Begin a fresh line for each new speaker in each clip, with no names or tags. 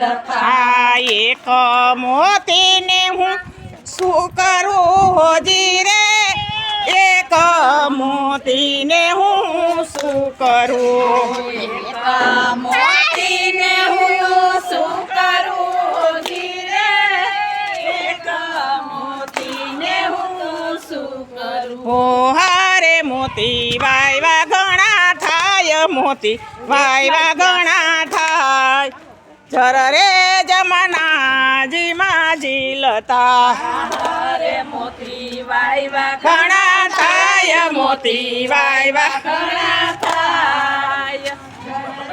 આ એક મોતીને હું શું કરું હોજી રે, એક મોતીને હું શું કરું,
મોતીને હું શું કરું હોજી રે, એક મોતીને હું શું કરું.
ઓ હારે મોતી વાયવા ઘણા થાય, મોતી વાયવા ઘણા થાય, જર રે જમનાજીમાં ઝીલતા.
હારે મોતી વાયવા
ઘણા થાય, મોતી વાયવા
ઘણા થાય,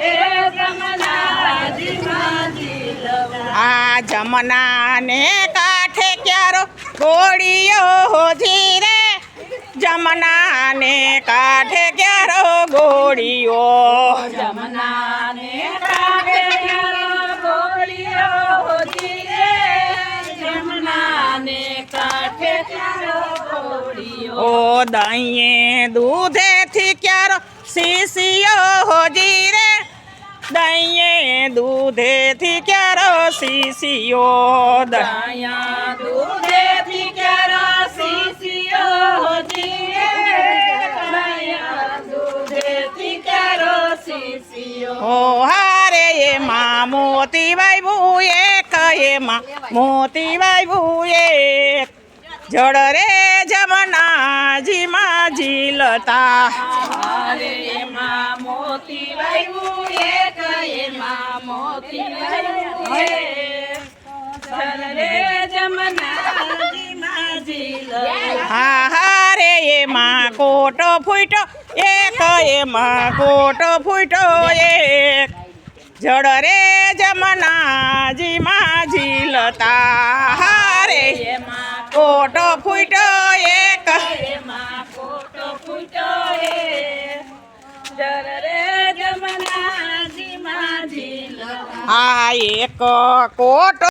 એ જમનાજીમાં ઝીલવા.
આ જમનાને કાંઠે ક્યારો ગોળીઓ હોજી રે, જમનાને કાંઠે ક્યારો ગોળીઓ,
જમનાને કાંઠે ક્યારો ગોળીઓ હોજી રે, જમનાને કાંઠે ક્યારો ગોળીઓ.
ઓ દહીંએ દૂધેથી ક્યારો શીશીઓ હોજી રે, દહીંએ દૂધેથી ક્યારો શીશીઓ,
દયા દૂધેથી ક્યારો શીશીઓ હોજી રે, દયા દૂધેથી ક્યારો શીશીઓ.
ઓ હારે એમાં મોતી વાવ્યું એક, એમાં મોતી વાવ્યું એક, જળ રે જમનાજીમાં ઝીલતા.
હારે એમાં મોતી વાવ્યું એક, એમાં મોતી વાવ્યું એક, રે જમનાજીમાં ઝીલવા.
હા હારે એમાં કોટો ફૂટ્યો એક, એમાં કોટો ફૂટ્યો એક, જળ રે જમનાજીમાં ઝીલતા. હારે
એમાં
કોટો ફૂટ્યો એક,
એમાં કોટો ફૂટ્યો એક, જર રે જમનાજીમાં ઝીલવા.
આ એક કોટો